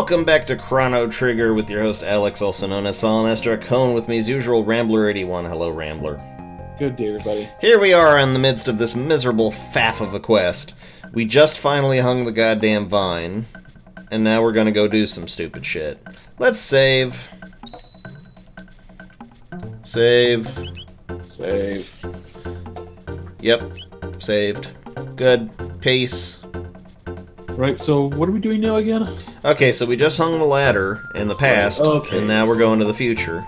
Welcome back to Chrono Trigger with your host Alex, also known as Solemnestra Cone, with me as usual, Rambler81. Hello, Rambler. Good day, everybody. Here we are in the midst of this miserable faff of a quest. We just finally hung the goddamn vine, and now we're gonna go do some stupid shit. Let's save. Save. Save. Yep. Saved. Good. Peace. Right, so what are we doing now again? Okay, so we just hung the ladder in the past, okay. And now we're going to the future.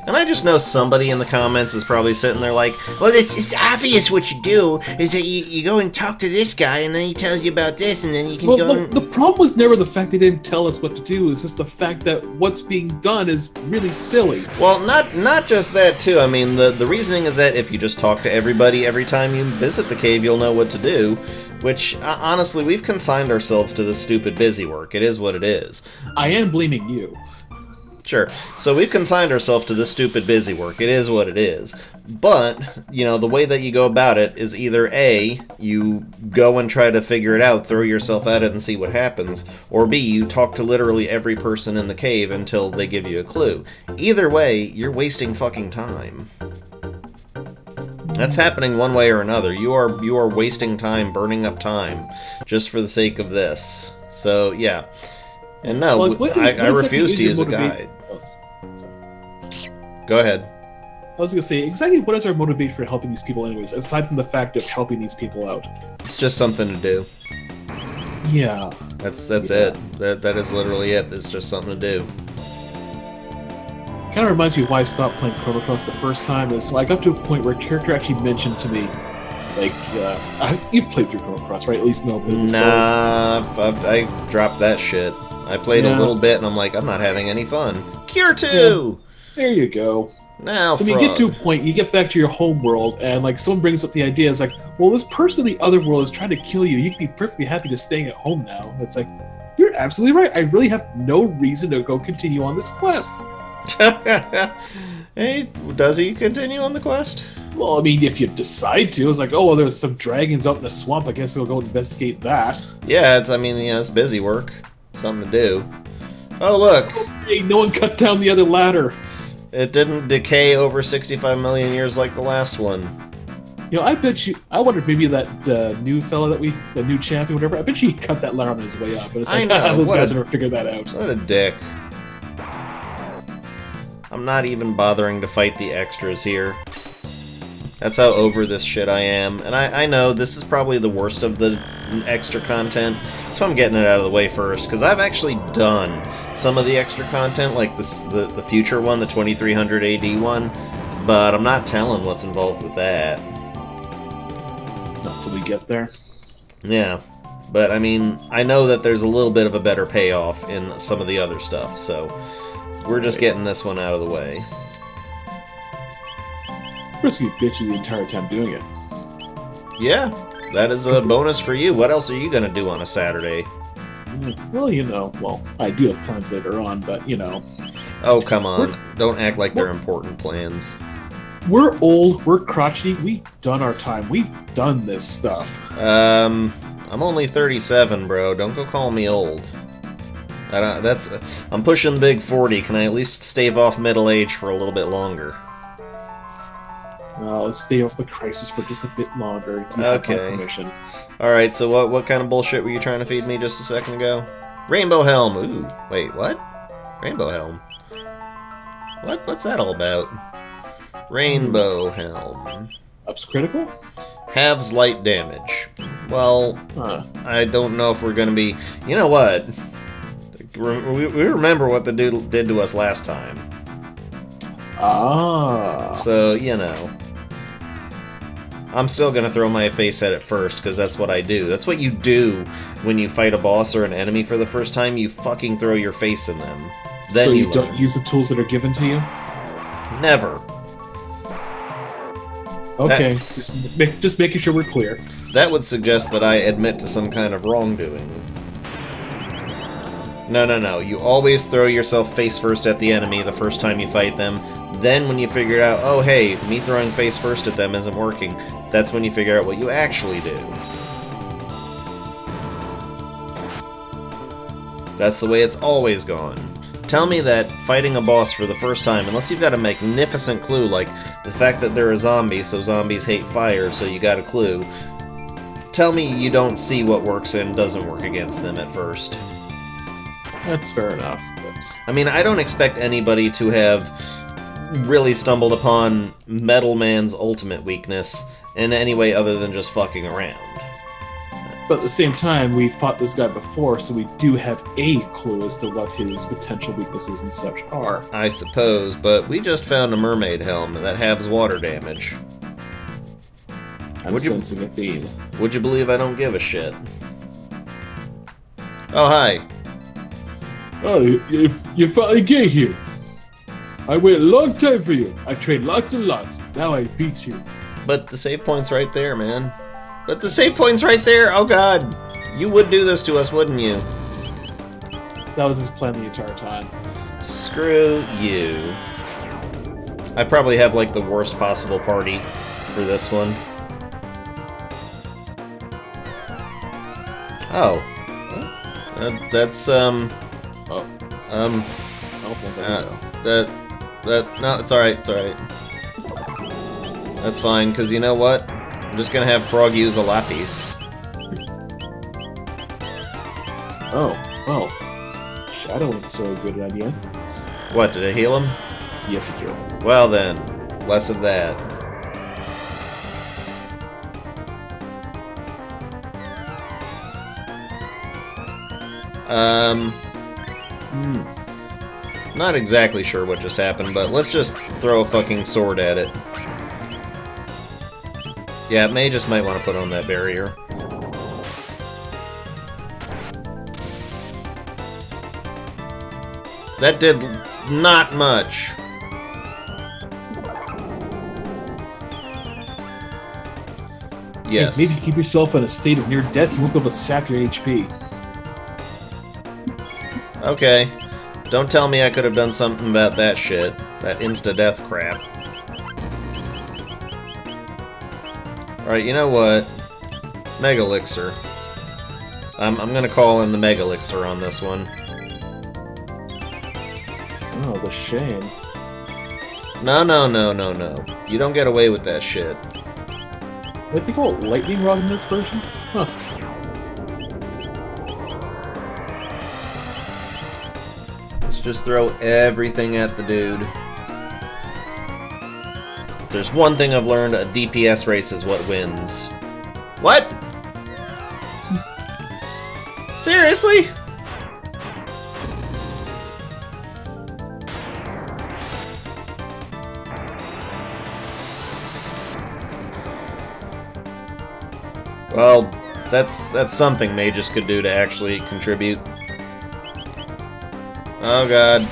And I just know somebody in the comments is probably sitting there like, well, it's obvious what you do, is that you go and talk to this guy, and then he tells you about this, and then you can go and... The problem was never the fact they didn't tell us what to do, it's just the fact that what's being done is really silly. Well, not just that, too. I mean, the reasoning is that if you just talk to everybody every time you visit the cave, you'll know what to do. Which, honestly, we've consigned ourselves to this stupid busy work. It is what it is. I am blaming you. Sure. So we've consigned ourselves to this stupid busy work. It is what it is. But, you know, the way that you go about it is either A, you go and try to figure it out, throw yourself at it and see what happens, or B, you talk to literally every person in the cave until they give you a clue. Either way, you're wasting fucking time. That's happening one way or another. You are wasting time, burning up time, just for the sake of this. So, yeah. And no, well, I refuse to use a guide. Go ahead. I was going to say, exactly what is our motivation for helping these people anyways, aside from the fact of helping these people out? It's just something to do. Yeah. That's it. That is literally it. It's just something to do. Kind of reminds me of why I stopped playing Chrono Cross the first time. Is so I got to a point where a character actually mentioned to me, like, you've played through Chrono Cross, right? At least know a bit of the story. Nah, I dropped that shit. I played a little bit, and I'm like, I'm not having any fun. Cure 2! Yeah. There you go. Now, so when you get to a point, you get back to your home world, and like someone brings up the idea, it's like, well, this person in the other world is trying to kill you. You can be perfectly happy just staying at home now. It's like, you're absolutely right. I really have no reason to go continue on this quest. Hey, does he continue on the quest? Well, I mean, if you decide to, it's like, oh, well, there's some dragons out in the swamp. I guess we'll go investigate that. Yeah, it's busy work. Something to do. Oh, look! Hey, no one cut down the other ladder. It didn't decay over 65 million years like the last one. You know, I bet you. I wonder if maybe that new fella the new champion, whatever. I bet you he cut that ladder on his way up. But it's like, those guys never figured that out. What a dick. I'm not even bothering to fight the extras here. That's how over this shit I am. And I know this is probably the worst of the extra content, so I'm getting it out of the way first, because I've actually done some of the extra content, like the future one, the 2300 AD one, but I'm not telling what's involved with that. Not till we get there. Yeah. But, I mean, I know that there's a little bit of a better payoff in some of the other stuff, so we're just getting this one out of the way. First, you bitchy the entire time doing it. Yeah, that is a bonus for you. What else are you going to do on a Saturday? Well, you know, I do have plans later on, but, you know. Oh, come on. Don't act like they're important plans. We're old, we're crotchety, we've done our time. We've done this stuff. I'm only 37, bro. Don't go call me old. I'm pushing the big 40. Can I at least stave off middle age for a little bit longer? Well, let's stay off the crisis for just a bit longer. Okay. Alright, so what kind of bullshit were you trying to feed me just a second ago? Rainbow Helm! Ooh, wait, what? Rainbow Helm? What's that all about? Rainbow Helm. Ups critical? Halves light damage. Well, I don't know if we're gonna be... You know what? We remember what the dude did to us last time. Ah. So, you know. I'm still gonna throw my face at it first, because that's what I do. That's what you do when you fight a boss or an enemy for the first time. You fucking throw your face in them. Then so you don't use the tools that are given to you? Never. Okay, just making sure we're clear. That would suggest that I admit to some kind of wrongdoing. No. You always throw yourself face first at the enemy the first time you fight them. Then when you figure out, oh hey, me throwing face first at them isn't working, that's when you figure out what you actually do. That's the way it's always gone. Tell me that fighting a boss for the first time, unless you've got a magnificent clue, like the fact that they're a zombie, so zombies hate fire, so you got a clue. Tell me you don't see what works and doesn't work against them at first. That's fair enough. But... I mean, I don't expect anybody to have really stumbled upon Metal Man's ultimate weakness in any way other than just fucking around. But at the same time, we fought this guy before, so we do have a clue as to what his potential weaknesses and such are. I suppose, but we just found a mermaid helm that halves water damage. I'm sensing a theme. Would you believe I don't give a shit? Oh, hi. Oh, you finally get here. I waited a long time for you. I trained lots and lots. Now I beat you. But the save point's right there, man. But the save point's right there! Oh god! You would do this to us, wouldn't you? That was his plan the entire time. Screw you. I probably have, like, the worst possible party for this one. Oh. That's, Oh. no, it's alright, it's alright. That's fine, because you know what? I'm just gonna have Frog use a lapis. Oh, well. Shadowing's so good an idea. What, did it heal him? Yes, it did. Well then, less of that. Not exactly sure what just happened, but let's just throw a fucking sword at it. Yeah, May just might want to put on that barrier. That did not much. Yes. Hey, maybe keep yourself in a state of near death, you won't be able to sap your HP. Okay. Don't tell me I could have done something about that shit. That insta-death crap. Alright, you know what? Mega Elixir. I'm gonna call in the Mega Elixir on this one. Oh, the shame. No, no, no, no, no. You don't get away with that shit. What they call it? Lightning Rod in this version? Huh. Let's just throw everything at the dude. If there's one thing I've learned, a DPS race is what wins. What? Seriously? Well, that's something Magus could do to actually contribute. Oh god.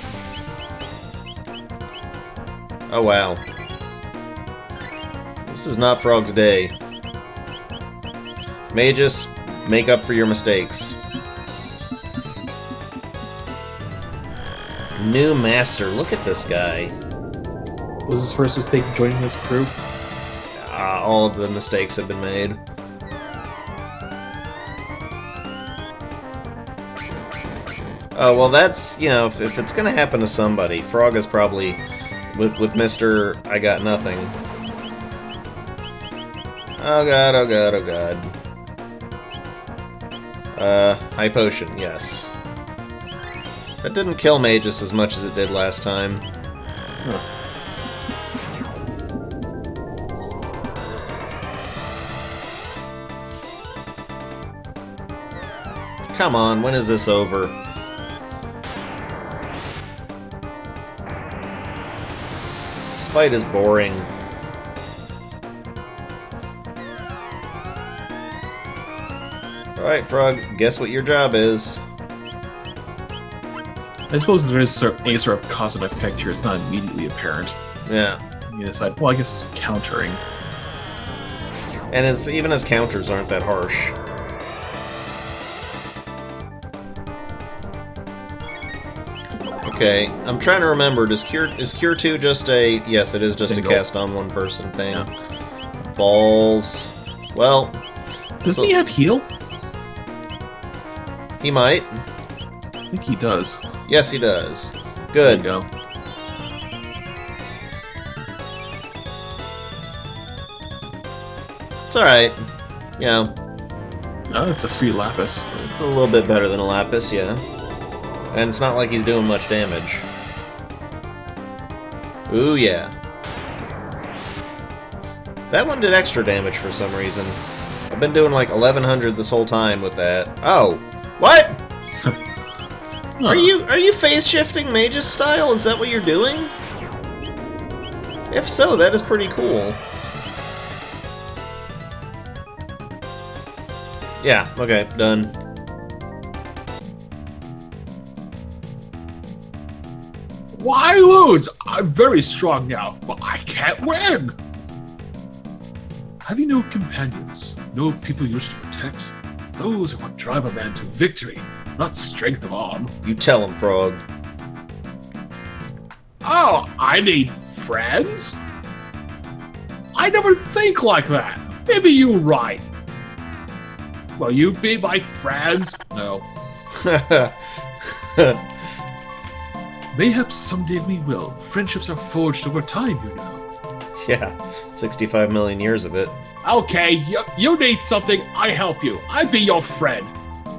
Oh wow. This is not Frog's day. Magus, make up for your mistakes. New master, look at this guy. Was his first mistake joining this crew? All of the mistakes have been made. Oh, well that's, you know, if it's gonna happen to somebody, Frog is probably, with Mr. I got nothing. Oh god, oh god, oh god. High potion, yes. That didn't kill Magus as much as it did last time. Huh. Come on, when is this over? This fight is boring. Alright, Frog, guess what your job is. I suppose there is any sort of cause and effect here. It's not immediately apparent. Yeah. You decide, well, I guess countering. And it's even his counters aren't that harsh. Okay, I'm trying to remember, is Cure 2 just a... Yes, it is just Single. a cast on one person thing. Yeah. Balls. Well... Doesn't he have heal? He might. I think he does. Yes, he does. There Good. you go. It's alright. You know, Oh, it's a free lapis. it's a little bit better than a Lapis, yeah. And it's not like he's doing much damage. Ooh, yeah. That one did extra damage for some reason. I've been doing like 1100 this whole time with that. Oh! What? Huh. Are you phase shifting Magus style? Is that what you're doing? If so, that is pretty cool. Yeah, okay, done. Why lose? I'm very strong now, but I can't win! Have you no companions? No people you wish to protect? Those are what drive a man to victory, not strength of arm. You tell him, Frog. Oh, I need friends? I never think like that. Maybe you're right. Will you be my friends? No. Mayhaps someday we will. Friendships are forged over time, you know. Yeah, 65 million years of it. Okay, you need something, I help you. I be your friend.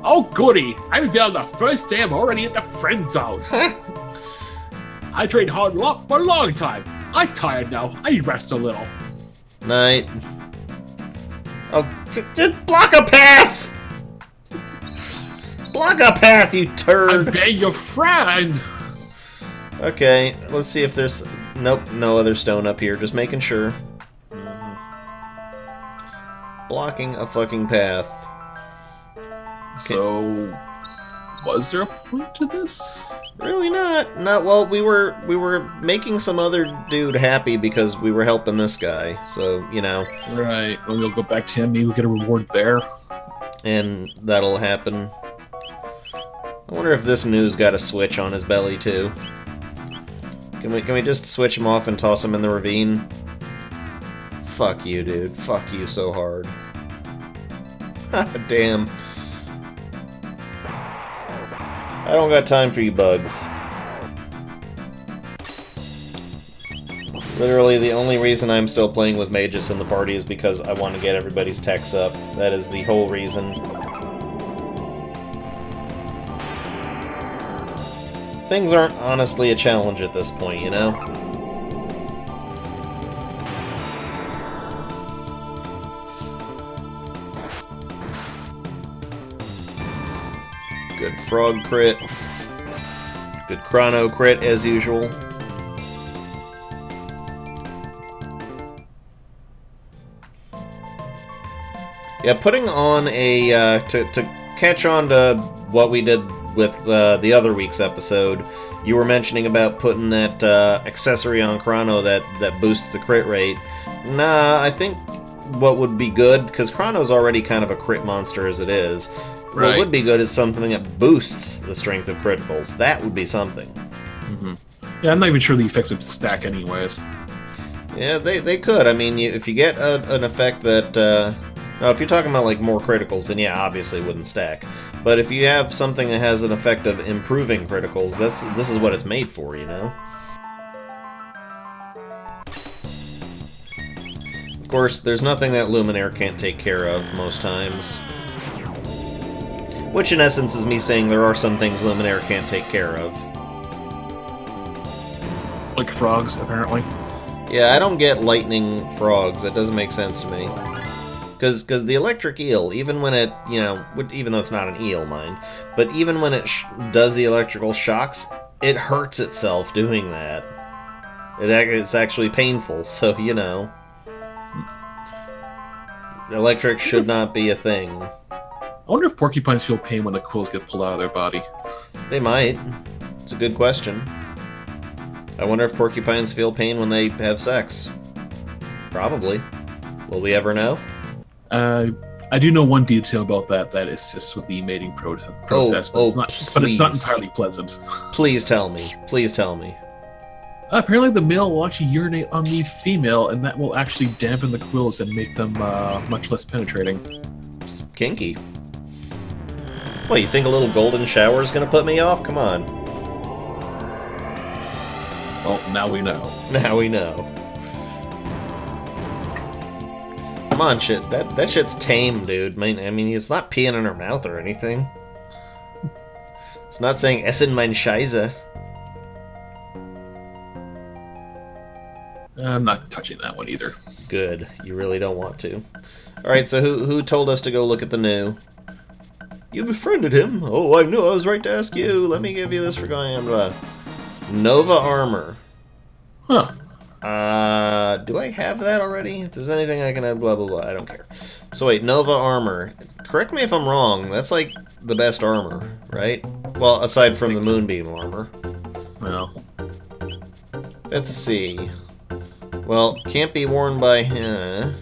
Oh goody, I haven't been on the first day, I'm already at the friend zone. I trained hard for a long time. I'm tired now, I rest a little. Night. Oh, just block a path! Block a path, you I'm turd! being your friend. Okay, let's see if there's... Nope, no other stone up here, just making sure. Blocking a fucking path. So, was there a point to this? Really not. Not well, we were making some other dude happy because we were helping this guy. So, you know. Right, when we'll go back to him, maybe we'll get a reward there. And that'll happen. I wonder if this news got a switch on his belly too. Can we just switch him off and toss him in the ravine? Fuck you, dude. Fuck you so hard. Damn. I don't got time for you bugs. Literally, the only reason I'm still playing with Magus in the party is because I want to get everybody's techs up. That is the whole reason. Things aren't honestly a challenge at this point, you know? Good frog crit. Good chrono crit, as usual. Yeah, putting on a... to catch on to what we did with the other week's episode, you were mentioning about putting that accessory on Chrono that boosts the crit rate. Nah, I think what would be good, because Chrono's already kind of a crit monster as it is, Right. what would be good is something that boosts the strength of criticals. That would be something. Mm-hmm. Yeah, I'm not even sure the effects would stack anyways. Yeah, they could. I mean, if you get an effect that... now, if you're talking about like more criticals, then yeah, obviously it wouldn't stack. But if you have something that has an effect of improving criticals, this is what it's made for, you know? Of course, there's nothing that Luminaire can't take care of most times. Which in essence is me saying there are some things Luminaire can't take care of. Like frogs, apparently. Yeah, I don't get lightning frogs. That doesn't make sense to me. Because the electric eel, even when it, you know, even though it's not an eel, mind, but even when it does the electrical shocks, it hurts itself doing that. It's actually painful, so, you know. Electric should not be a thing. I wonder if porcupines feel pain when the quills get pulled out of their body. They might. It's a good question. I wonder if porcupines feel pain when they have sex. Probably. Will we ever know? I do know one detail about that assists with the mating process, but it's not entirely pleasant. Please tell me. Please tell me. Apparently the male will actually urinate on the female, and that will actually dampen the quills and make them much less penetrating. It's kinky. What, you think a little golden shower is gonna put me off? Come on. Well, now we know. Now we know. Come on, shit. That shit's tame, dude. I mean, it's not peeing in her mouth or anything. It's not saying Essen mein Scheiße. I'm not touching that one either. Good. You really don't want to. Alright, so who told us to go look at the new? You befriended him? Oh, I knew I was right to ask you. Let me give you this for going... Nova Armor. Huh. Do I have that already? If there's anything I can have, blah, blah, blah. I don't care. So wait, Nova Armor. Correct me if I'm wrong. That's like the best armor, right? Well, aside from the Moonbeam armor. Well. Let's see. Well, can't be worn by him.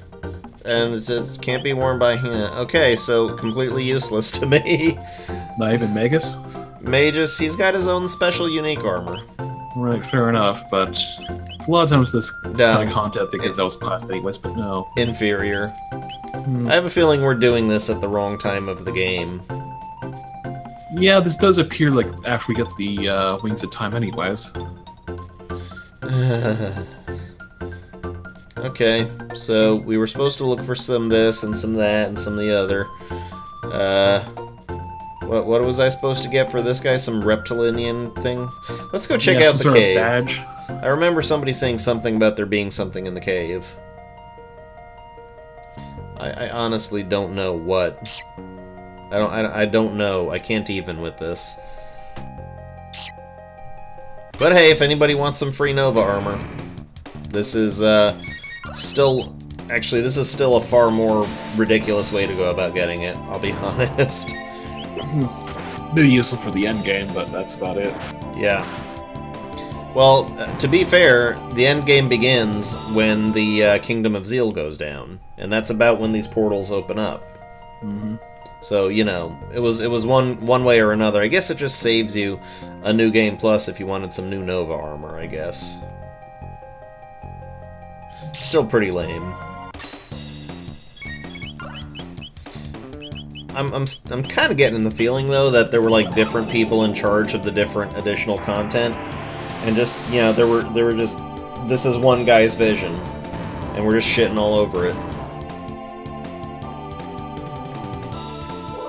And it can't be worn by him. Okay, so completely useless to me. Not even Magus? Magus, he's got his own special unique armor. Right, fair enough, but a lot of times this kind of content because that was classed anyways, but no. Inferior. I have a feeling we're doing this at the wrong time of the game. Yeah, this does appear like after we get the Wings of Time anyways. Okay, so we were supposed to look for some this and some that and some the other. What was I supposed to get for this guy? Some reptilian thing? Let's go check out the cave. Badge. I remember somebody saying something about there being something in the cave. I honestly don't know what. I don't know. I can't even with this. But hey, if anybody wants some free Nova armor, this is still... Actually, this is still a far more ridiculous way to go about getting it, I'll be honest. Maybe useful for the end game, but that's about it. Yeah. Well, to be fair, the end game begins when the Kingdom of Zeal goes down, and that's about when these portals open up. So, you know, it was one way or another. I guess it just saves you a new game plus if you wanted some new Nova armor, I guess. Still pretty lame. I'm kind of getting the feeling though that there were like different people in charge of the different additional content, and just, you know, there were just, this is one guy's vision, and we're just shitting all over it.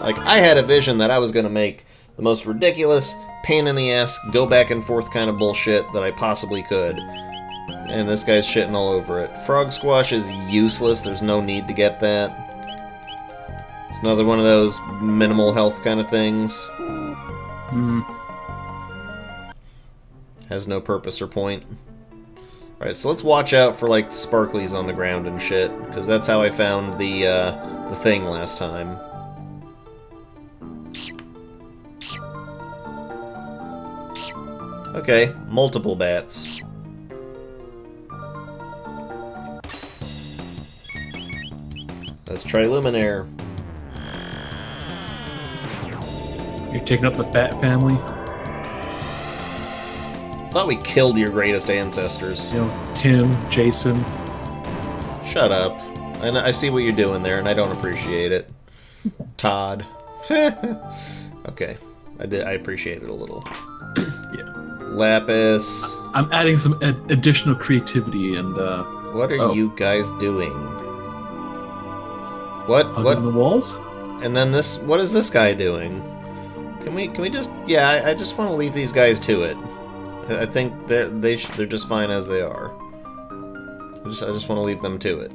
Like, I had a vision that I was gonna make the most ridiculous, pain in the ass, go back and forth kind of bullshit that I possibly could, and this guy's shitting all over it. Frog Squash is useless. There's no need to get that. It's another one of those minimal health kind of things. Has no purpose or point. Alright, so let's watch out for, like, sparklies on the ground and shit, because that's how I found the thing last time. Okay, multiple bats. Let's try Luminaire. You're taking up the Bat family? I thought we killed your greatest ancestors. You know, Tim, Jason. Shut up. I see what you're doing there, and I don't appreciate it. Todd. Okay. I appreciate it a little. Yeah. Lapis. I'm adding some additional creativity and, What are you guys doing? What? On the walls? And then this... What is this guy doing? Can we just... Yeah, I just want to leave these guys to it. I think they're just fine as they are. I just want to leave them to it.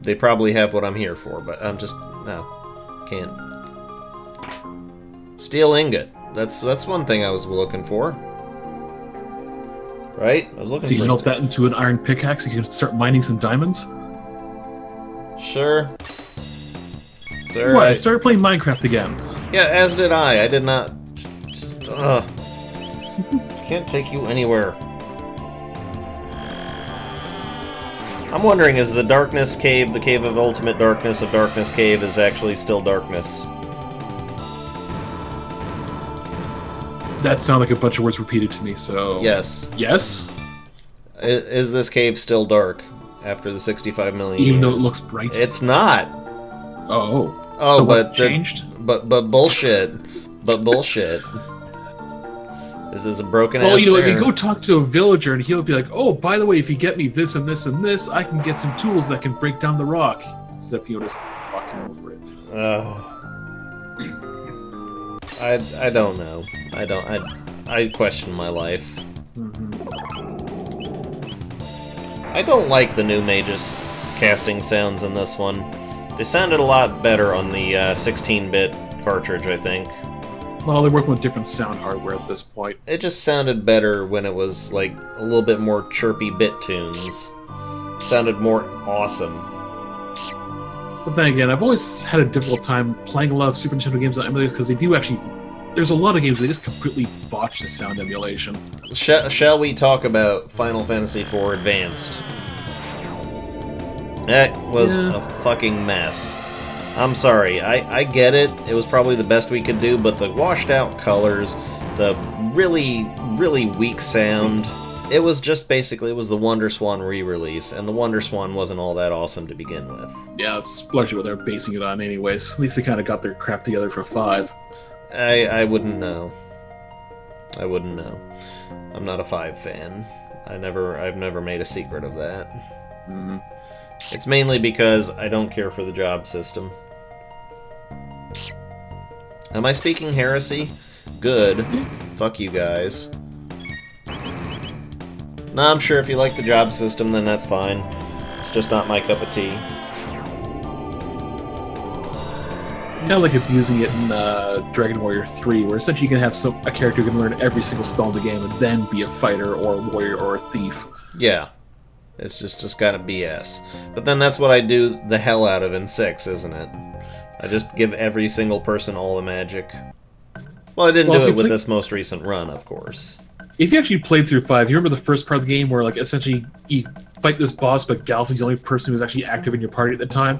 They probably have what I'm here for, but I'm just... No. Can't. Steel ingot. That's one thing I was looking for. Right? I was looking for... So you can melt that into an iron pickaxe, you can start mining some diamonds? Sure. Sir, What? I started playing Minecraft again. Yeah, as did I. I did not... Just... Can't take you anywhere. I'm wondering, is the Darkness Cave, the Cave of Ultimate Darkness of Darkness Cave, is actually still darkness? That sounded like a bunch of words repeated to me, so... Yes. Yes? Is this cave still dark after the 65 million Even years? though it looks bright? It's not! Oh. Oh, So but... what changed? But bullshit. but bullshit. This is a broken ass Well, you know, stair. you go talk to a villager and he'll be like, oh, by the way, if you get me this and this and this, I can get some tools that can break down the rock. Instead of, you know, just walking over it. I don't know. I question my life. I don't like the new Magus casting sounds in this one. They sounded a lot better on the 16-bit cartridge, I think. Well, they're working with different sound hardware at this point. It just sounded better when it was, like, a little bit more chirpy bit tunes. It sounded more awesome. But then again, I've always had a difficult time playing a lot of Super Nintendo games on emulators because they do actually... There's a lot of games they just completely botch the sound emulation. Shall we talk about Final Fantasy IV Advanced? That was a fucking mess. I'm sorry, I get it. It was probably the best we could do, but the washed out colors, the really, really weak sound, it was just basically, it was the Wonder Swan re-release, and the Wonder Swan wasn't all that awesome to begin with. Yeah, it's largely what they're basing it on anyways. At least they kind of got their crap together for 5. I wouldn't know. I wouldn't know. I'm not a 5 fan. I've never made a secret of that. Mm-hmm. It's mainly because I don't care for the job system. Am I speaking heresy? Good. Fuck you guys. No, I'm sure if you like the job system, then that's fine. It's just not my cup of tea. Kind of like abusing it in Dragon Warrior 3, where essentially you can have a character who can learn every single spell in the game and then be a fighter or a warrior or a thief. Yeah. It's just kind of BS. But then that's what I do the hell out of in 6, isn't it? I just give every single person all the magic. Well, I didn't do it with this most recent run, of course. If you actually played through 5, you remember the first part of the game where, like, essentially you fight this boss, but Galfy's the only person who's actually active in your party at the time?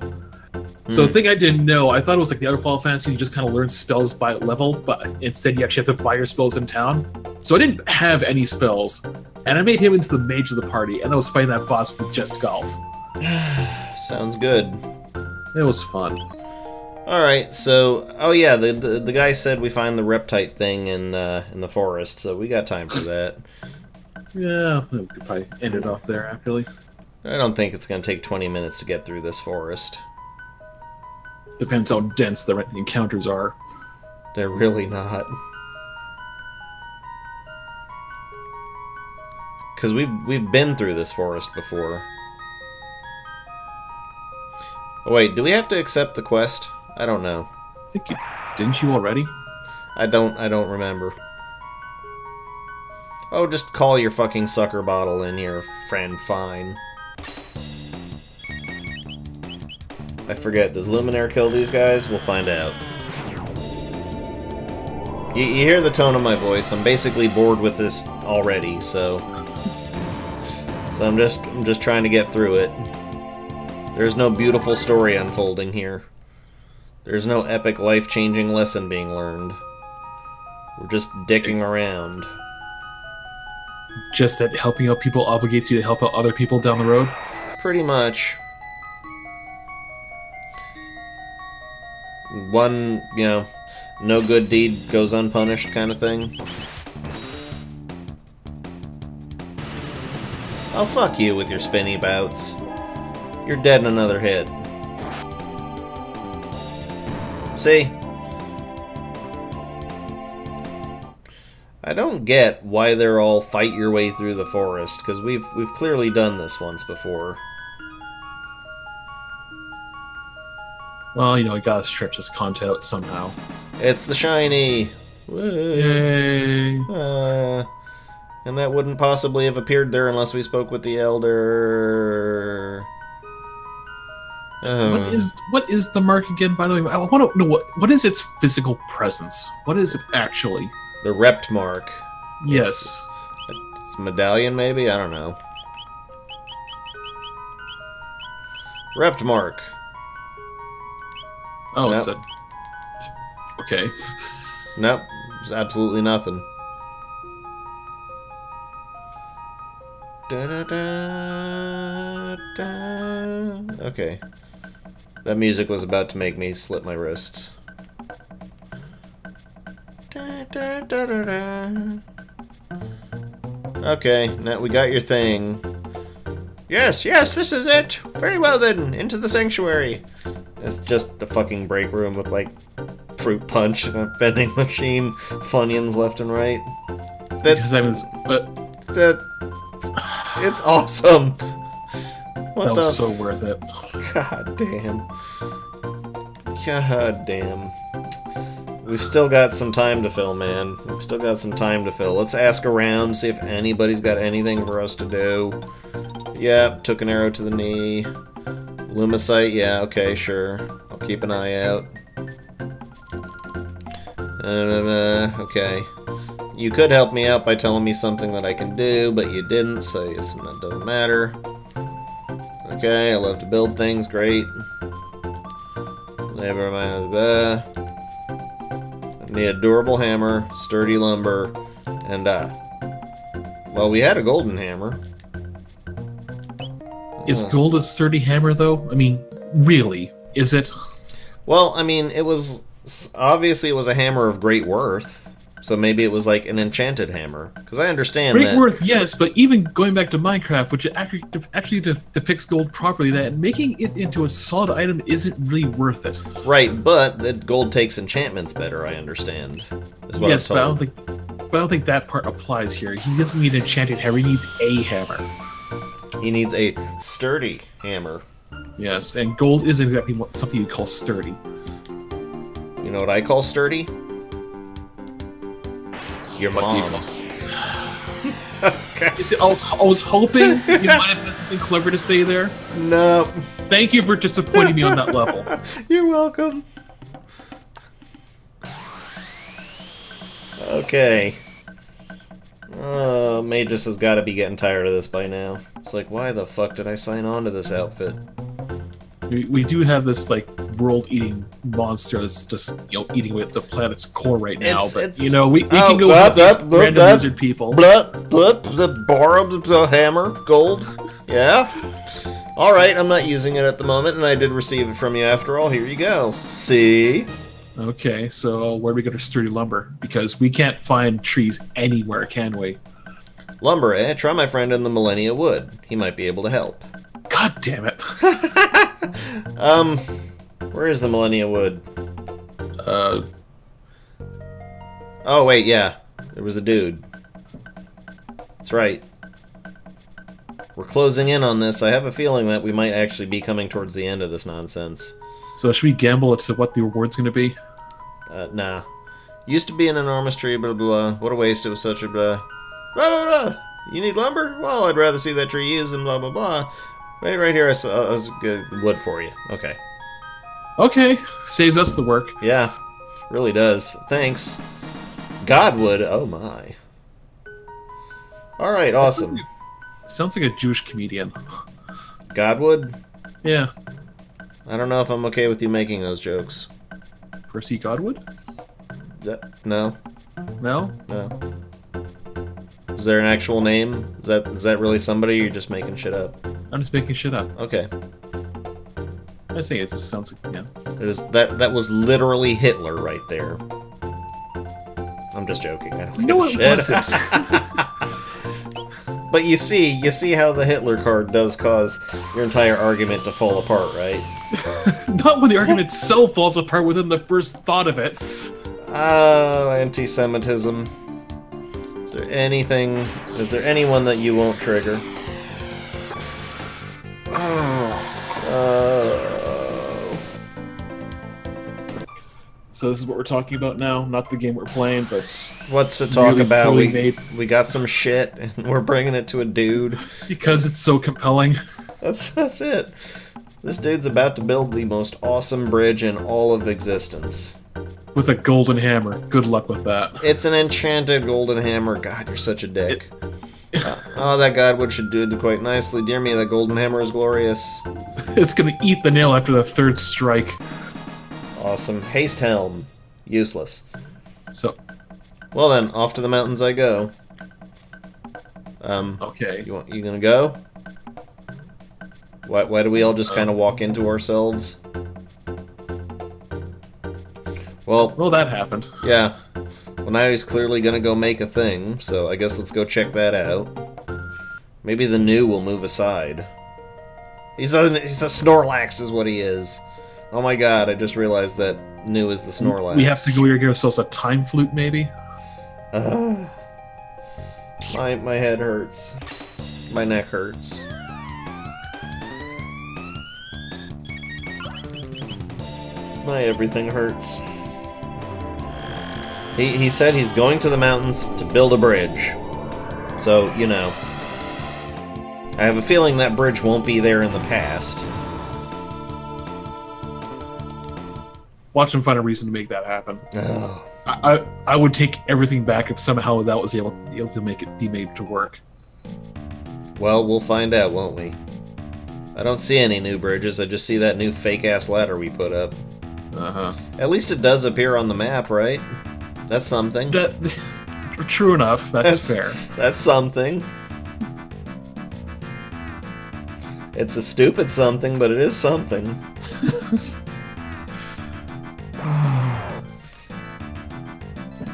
So the thing I didn't know, I thought it was like the other Final Fantasy, you just kind of learn spells by level, but instead you actually have to buy your spells in town. So I didn't have any spells, and I made him into the mage of the party, and I was fighting that boss with just golf. Sounds good. It was fun. Alright, so... Oh yeah, the guy said we find the Reptite thing in the forest, so we got time for that. Yeah, we could probably end it off there, actually. I don't think it's going to take 20 minutes to get through this forest. Depends how dense the encounters are. They're really not. Because we've been through this forest before. Oh wait, do we have to accept the quest? I don't know. I think you... Didn't you already? I don't remember. Oh, just call your fucking sucker bottle in here, friend. Fine. I forget, does Luminaire kill these guys? We'll find out. You hear the tone of my voice. I'm basically bored with this already, so I'm just trying to get through it. There's no beautiful story unfolding here. There's no epic life-changing lesson being learned. We're just dicking around. Just that helping out people obligates you to help out other people down the road? Pretty much. One, you know, no good deed goes unpunished kind of thing. Oh, fuck you with your spinny bouts. You're dead in another hit. See? I don't get why they're all fight your way through the forest, because we've clearly done this once before. Well, you know, you gotta stretch this content out somehow. It's the shiny! Yay! And that wouldn't possibly have appeared there unless we spoke with the Elder. What is the mark again, by the way? I want to know what is its physical presence? What is it actually? The Rept mark. Yes. It's a medallion, maybe? I don't know. Rept mark. Oh, nope. It's a... Okay. Nope. There's absolutely nothing. Da, da, da, da. Okay. That music was about to make me slip my wrists. Da, da, da, da. Okay, now we got your thing. Yes, this is it! Very well then, into the sanctuary. It's just a fucking break room with, like, fruit punch and a vending machine, Funyuns left and right. That's... it's awesome! What that was so worth it. God damn. God damn. We've still got some time to fill, man. We've still got some time to fill. Let's ask around, see if anybody's got anything for us to do. Yep, took an arrow to the knee. Lumicite, yeah, okay, sure. I'll keep an eye out. Okay. You could help me out by telling me something that I can do, but you didn't, so it doesn't matter. Okay, I love to build things, great. Never mind. I need a durable hammer, sturdy lumber, and well, we had a golden hammer. Is gold a sturdy hammer, though? I mean, really, is it? Well, I mean, it was... Obviously, it was a hammer of great worth. So maybe it was like an enchanted hammer. Because I understand great worth, yes, but even going back to Minecraft, which actually depicts gold properly, that making it into a solid item isn't really worth it. Right, but that gold takes enchantments better, I understand. Is what yes, I'm told. but I don't think that part applies here. He doesn't need an enchanted hammer, he needs a hammer. He needs a sturdy hammer. Yes, and gold is exactly something you call sturdy. You know what I call sturdy? Your mom. Okay. You see, I was hoping you might have had something clever to say there. No. Thank you for disappointing me on that level. You're welcome. Okay. Magus has got to be getting tired of this by now. It's like, why the fuck did I sign on to this outfit? We do have this, like, world-eating monster that's just, you know, eating with the planet's core right now, but, you know, we can go with these random lizard people. Borrow the hammer, gold, yeah? Alright, I'm not using it at the moment, and I did receive it from you after all. Here you go. See? Okay, so where do we get our sturdy lumber? Because we can't find trees anywhere, can we? Lumber, eh? Try my friend in the Millennia Wood. He might be able to help. God damn it. Where is the Millennia Wood? Oh, wait, yeah. There was a dude. That's right. We're closing in on this. I have a feeling that we might actually be coming towards the end of this nonsense. So should we gamble as to what the reward's gonna be? Nah. Used to be an enormous tree, blah, blah, blah. What a waste, it was such a blah. Blah, blah, blah. You need lumber? Well, I'd rather see that tree used than blah, blah, blah. Wait, right here, I saw good wood for you. Okay. Okay. Saves us the work. Yeah. Really does. Thanks. Godwood? Oh my. Alright, awesome. Sounds like a Jewish comedian. Godwood? Yeah. I don't know if I'm okay with you making those jokes. Percy Godwood? No. No? No. Is there an actual name? Is that really somebody, or you're just making shit up? I'm just making shit up. Okay. I think it just sounds like, yeah. It is, that was literally Hitler right there. I'm just joking. I don't No, give it a shit. wasn't. But you see how the Hitler card does cause your entire argument to fall apart, right? Not when the argument itself falls apart within the first thought of it. Oh, anti-Semitism. Is there anyone that you won't trigger? So this is what we're talking about now, not the game we're playing, but... What's to talk really about? We got some shit, and we're bringing it to a dude. Because it's so compelling. That's it. This dude's about to build the most awesome bridge in all of existence. With a golden hammer. Good luck with that. It's an enchanted golden hammer. God, you're such a dick. Oh, that Godwood should do it quite nicely. Dear me, that golden hammer is glorious. It's gonna eat the nail after the third strike. Awesome. Haste helm. Useless. So... Well then, off to the mountains I go. Okay. You gonna go? Why do we all just kind of walk into ourselves? Well, that happened. Yeah. Well, now he's clearly gonna go make a thing, so I guess let's go check that out. Maybe the new will move aside. He's a Snorlax is what he is. Oh my god, I just realized that new is the Snorlax. We have to go here give ourselves a time flute, maybe? My head hurts. My neck hurts. My everything hurts. He said he's going to the mountains to build a bridge. So, you know. I have a feeling that bridge won't be there in the past. Watch him find a reason to make that happen. Oh. I would take everything back if somehow that was able to make it be made to work. Well, we'll find out, won't we? I don't see any new bridges, I just see that new fake-ass ladder we put up. Uh-huh. At least it does appear on the map, right? That's something. True enough, that's fair. That's something. It's a stupid something, but it is something.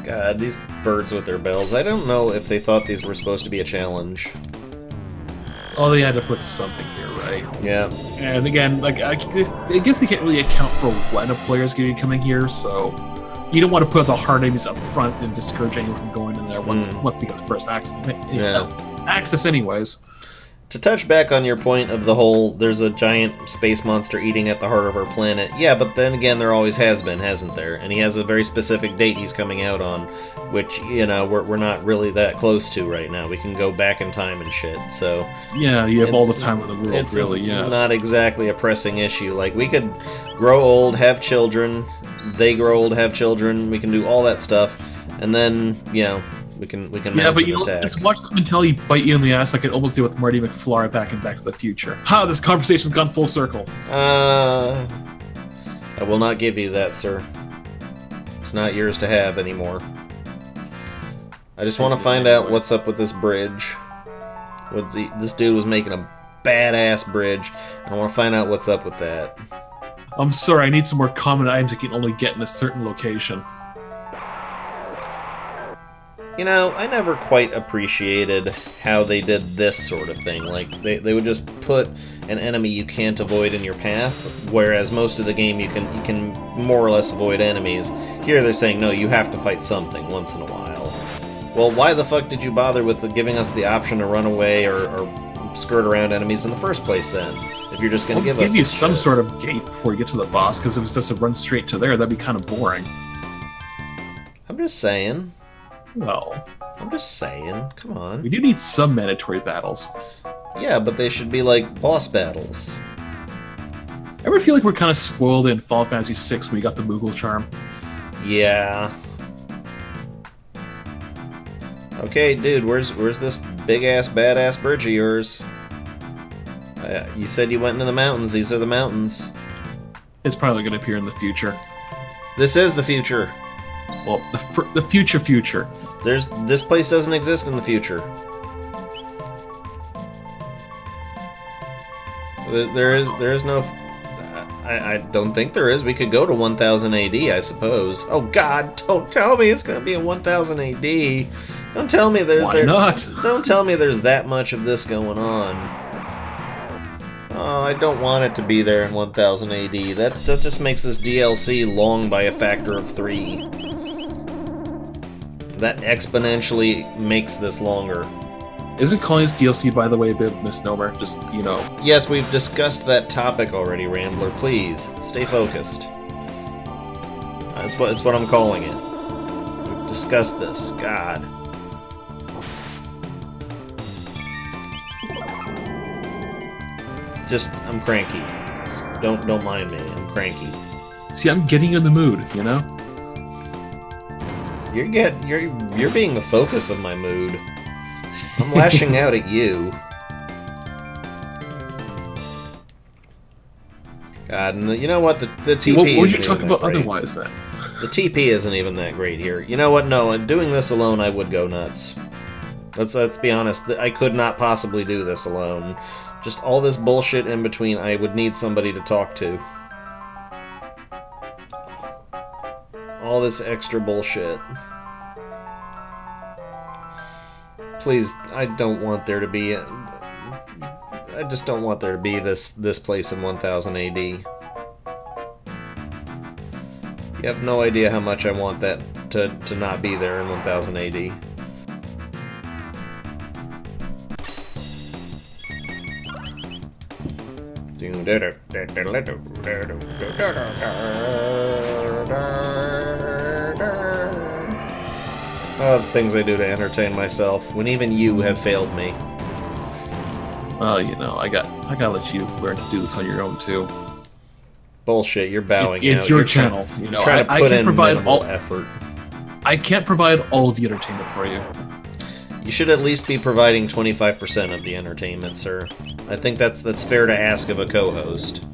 God, these birds with their bells. I don't know if they thought these were supposed to be a challenge. Oh, they had to put something here, right? Yeah. And again, like I guess they can't really account for when a player's going to be coming here, so you don't want to put the hard enemies up front and discourage anyone from going in there once they get the first access anyways. To touch back on your point of the whole, there's a giant space monster eating at the heart of our planet. Yeah, but then again, there always has been, hasn't there? And he has a very specific date he's coming out on, which, you know, we're not really that close to right now. We can go back in time and shit, so... Yeah, you have all the time in the world, really, yes. It's not exactly a pressing issue. Like, we could grow old, have children, they grow old, have children, we can do all that stuff, and then, you know... We can yeah, but you don't just watch the mentality bite you in the ass like it almost did with Marty McFly back in Back to the Future. Ha! This conversation's gone full circle. I will not give you that, sir. It's not yours to have anymore. I just want to find out what's up with this bridge. This dude was making a badass bridge. I want to find out what's up with that. I'm sorry, I need some more common items I can only get in a certain location. You know, I never quite appreciated how they did this sort of thing. Like, they would just put an enemy you can't avoid in your path, whereas most of the game you can more or less avoid enemies. Here they're saying, no, you have to fight something once in a while. Well, why the fuck did you bother with giving us the option to run away or skirt around enemies in the first place, then? If you're just going to give us some sort of gate before you get to the boss, because if it's just a run straight to there, that'd be kind of boring. I'm just saying. Well, I'm just saying. Come on. We do need some mandatory battles. Yeah, but they should be like boss battles. Ever feel like we're kind of spoiled in Final Fantasy VI when we got the Moogle charm? Yeah. Okay, dude, where's this big-ass, badass bridge of yours? You said you went into the mountains. These are the mountains. It's probably going to appear in the future. This is the future. Well, the future. This place doesn't exist in the future. There is no... I don't think there is. We could go to 1000 AD, I suppose. Oh God, don't tell me it's going to be in 1000 AD. Don't tell me Why not? Don't tell me there's that much of this going on. Oh, I don't want it to be there in 1000 AD. That just makes this DLC long by a factor of 3. That exponentially makes this longer. Isn't calling this DLC, by the way, a bit of a misnomer? Just, you know. Yes, we've discussed that topic already, Rambler. Please, stay focused. That's what I'm calling it. We've discussed this. God. I'm cranky. Don't mind me. I'm cranky. See, I'm getting in the mood, you know? You're being the focus of my mood. I'm lashing out at you. God, and you know what? The TP. What were you talking about otherwise then? The TP isn't even that great here. You know what? No, doing this alone, I would go nuts. Let's be honest. I could not possibly do this alone. Just all this bullshit in between. I would need somebody to talk to. All this extra bullshit. Please, I don't want there to be... I just don't want there to be this place in 1000 AD. You have no idea how much I want that to not be there in 1000 AD. Oh, the things I do to entertain myself, when even you have failed me. Well, you know, I gotta let you learn to do this on your own too. Bullshit, you're bowing It's out. your You're channel. You know, trying to I put can't in provide minimal effort. I can't provide all of the entertainment for you. You should at least be providing 25% of the entertainment, sir. I think that's fair to ask of a co-host.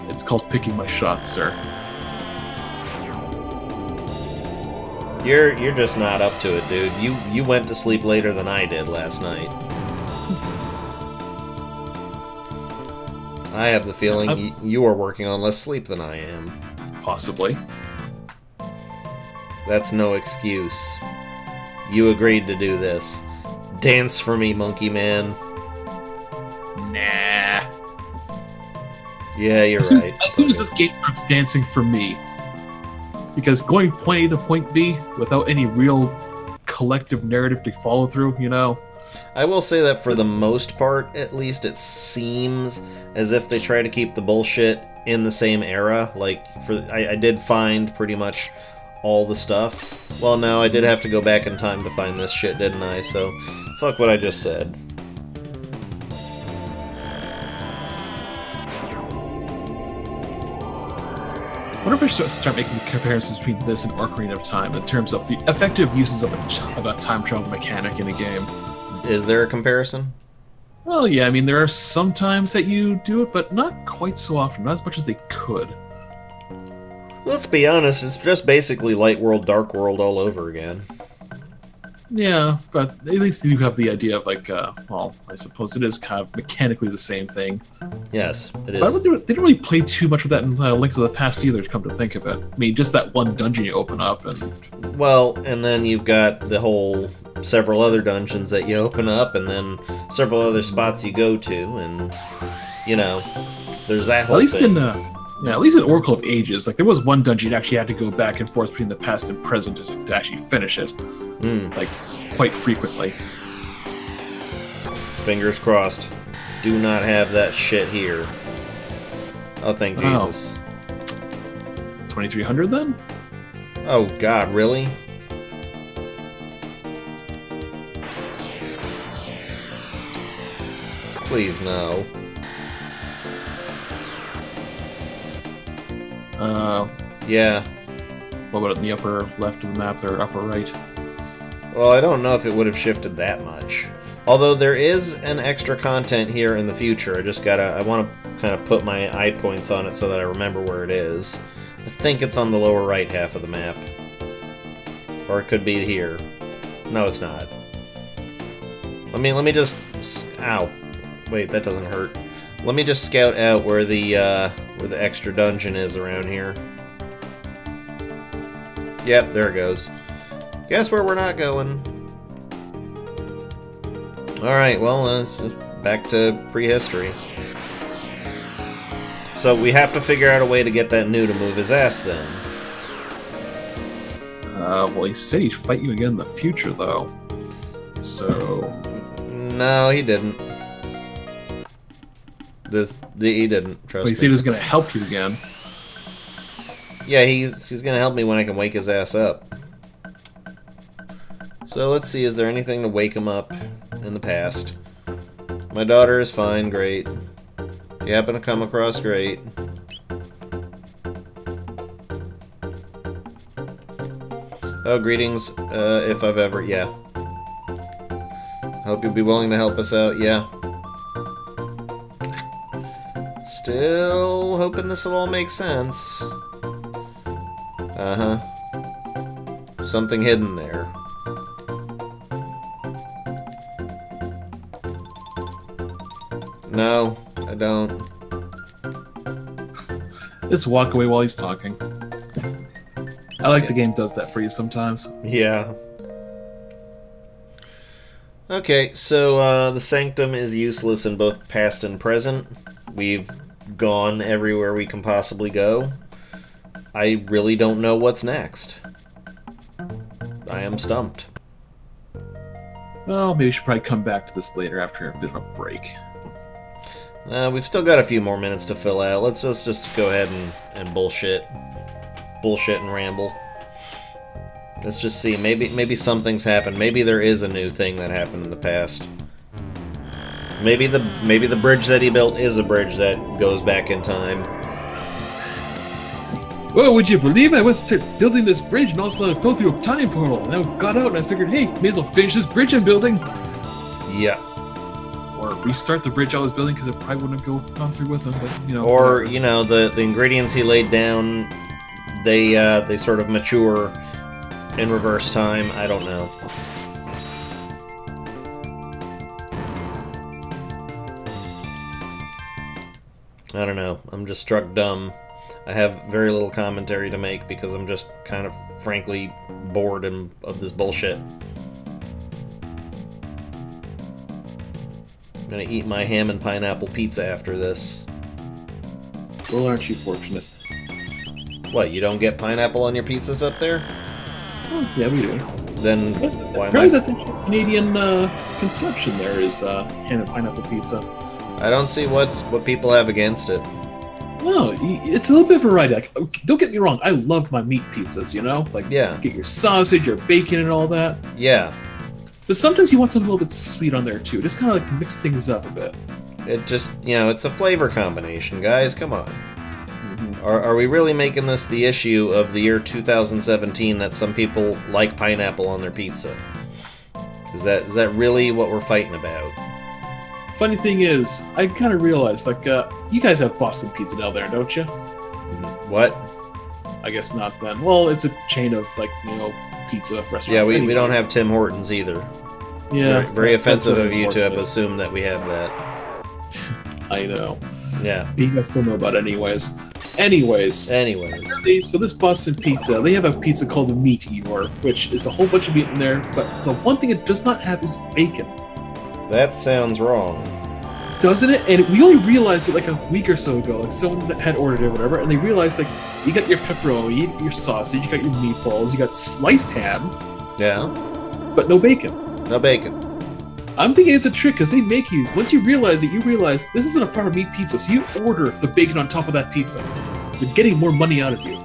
It's called picking my shots, sir. You're just not up to it, dude. You went to sleep later than I did last night. I have the feeling you are working on less sleep than I am. Possibly. That's no excuse. You agreed to do this. Dance for me, monkey man. Nah. Yeah, you're right. As soon as this game starts dancing for me, because going point A to point B without any real collective narrative to follow through, you know. I will say that for the most part, at least, it seems as if they try to keep the bullshit in the same era. Like, I did find pretty much all the stuff. Well, no, I did have to go back in time to find this shit, didn't I? So, fuck what I just said. What if I start making comparisons between this and Ocarina of Time in terms of the effective uses of a time travel mechanic in a game? Is there a comparison? Well, yeah, I mean, there are some times that you do it, but not quite so often, not as much as they could. Let's be honest, it's just basically Light World, Dark World all over again. Yeah, but at least you have the idea of, like, well, I suppose it is kind of mechanically the same thing. Yes, it is. But they didn't really play too much with that in Link to the Past either, to come to think of it. I mean, just that one dungeon you open up and... Well, and then you've got the whole several other dungeons that you open up, and then several other spots you go to, and, you know, there's that whole thing. At least in Oracle of Ages, like, there was one dungeon you actually had to go back and forth between the past and present to actually finish it. Like, quite frequently. Fingers crossed. Do not have that shit here. Oh, thank Jesus. 2300 then? Oh god, really? Please, no. Yeah. What about in the upper left of the map or upper right? Well, I don't know if it would have shifted that much. Although there is an extra content here in the future. I want to kind of put my eye points on it so that I remember where it is. I think it's on the lower right half of the map. Or it could be here. No, it's not. Let me just... Ow. Wait, that doesn't hurt. Let me just scout out where the extra dungeon is around here. Yep, there it goes. Guess where we're not going. Alright, well, it's just back to prehistory. So we have to figure out a way to get that new to move his ass then. Well, he said he'd fight you again in the future, though. So... No, he didn't. He didn't, trust me. He said he was going to help you again. Yeah, he's going to help me when I can wake his ass up. So let's see, is there anything to wake him up in the past? My daughter is fine, great. You happen to come across, great. Oh, greetings, if I've ever, yeah. Hope you'll be willing to help us out, yeah. Still hoping this will all make sense. Uh-huh. Something hidden there. No, I don't. Just walk away while he's talking. I like the game does that for you sometimes. Yeah. Okay, so the Sanctum is useless in both past and present. We've gone everywhere we can possibly go. I really don't know what's next. I am stumped. Well, maybe we should probably come back to this later after a bit of a break. We've still got a few more minutes to fill out. Let's just go ahead and bullshit. Bullshit and ramble. Let's just see. Maybe something's happened. Maybe there is a new thing that happened in the past. Maybe the bridge that he built is a bridge that goes back in time. Well, would you believe I went to start building this bridge and also I fell through a time portal and I got out and I figured, hey, may as well finish this bridge I'm building. Yeah. Or restart the bridge I was building because it probably wouldn't have gone through with them, but you know. Or, whatever. you know, the ingredients he laid down, they sort of mature in reverse time. I don't know. I don't know. I'm just struck dumb. I have very little commentary to make because I'm just kind of, frankly, bored of this bullshit. I'm gonna eat my ham and pineapple pizza after this. Well, aren't you fortunate? What, you don't get pineapple on your pizzas up there? Oh, yeah, we do. Then why am Apparently I... that's a Canadian conception there is ham and pineapple pizza. I don't see what people have against it. No, it's a little bit of variety. Like, don't get me wrong, I love my meat pizzas, you know? Like, Yeah. get your sausage, your bacon, and all that. Yeah. But sometimes you want something a little bit sweet on there, too. Just kind of, like, mix things up a bit. It just, you know, it's a flavor combination, guys. Come on. Mm-hmm. Are we really making this the issue of the year 2017 that some people like pineapple on their pizza? Is that really what we're fighting about? Funny thing is, I kind of realized, like, you guys have Boston Pizza down there, don't you? What? I guess not then. Well, it's a chain of, like, you know, pizza restaurants. Yeah, we don't anyways. have Tim Hortons either. Yeah. Very offensive that's of you to have unfortunate. assumed that we have that. I know. Yeah. But you guys still know about it anyways. Anyways. So this Boston Pizza, they have a pizza called the Meat Eater, which is a whole bunch of meat in there, but the one thing it does not have is bacon. That sounds wrong. Doesn't it? And we only realized it like a week or so ago. Like someone had ordered it or whatever, and they realized like you got your pepperoni, you got your sausage, you got your meatballs, you got sliced ham, Yeah. but no bacon. No bacon. I'm thinking it's a trick because they make you, once you realize this isn't a proper meat pizza, so you order the bacon on top of that pizza. They're getting more money out of you.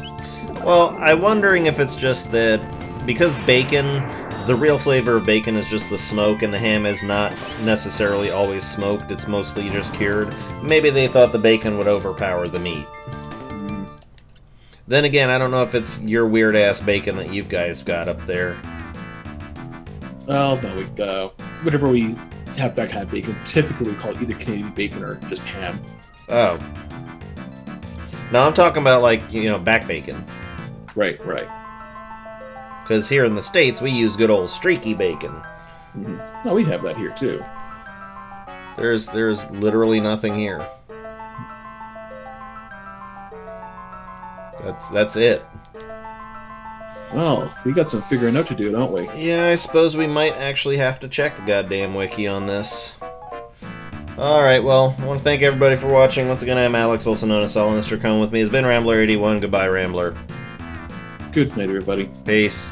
Well, I'm wondering if it's just that because bacon, the real flavor of bacon is just the smoke, and the ham is not necessarily always smoked, it's mostly just cured. Maybe they thought the bacon would overpower the meat. Then again, I don't know if it's your weird-ass bacon that you guys got up there. Well, no, whenever we have that kind of bacon, typically we call it either Canadian bacon or just ham. Oh. No, I'm talking about, like, you know, back bacon. Right. Because here in the States, we use good old streaky bacon. Mm-hmm. No, we have that here, too. There's literally nothing here. That's it. Well, we got some figuring out to do, don't we? Yeah, I suppose we might actually have to check the goddamn wiki on this. Alright, well, I want to thank everybody for watching. Once again, I'm Alex, also known as Solid. Mr. With me has been Rambler81. Goodbye, Rambler. Good night, everybody. Peace.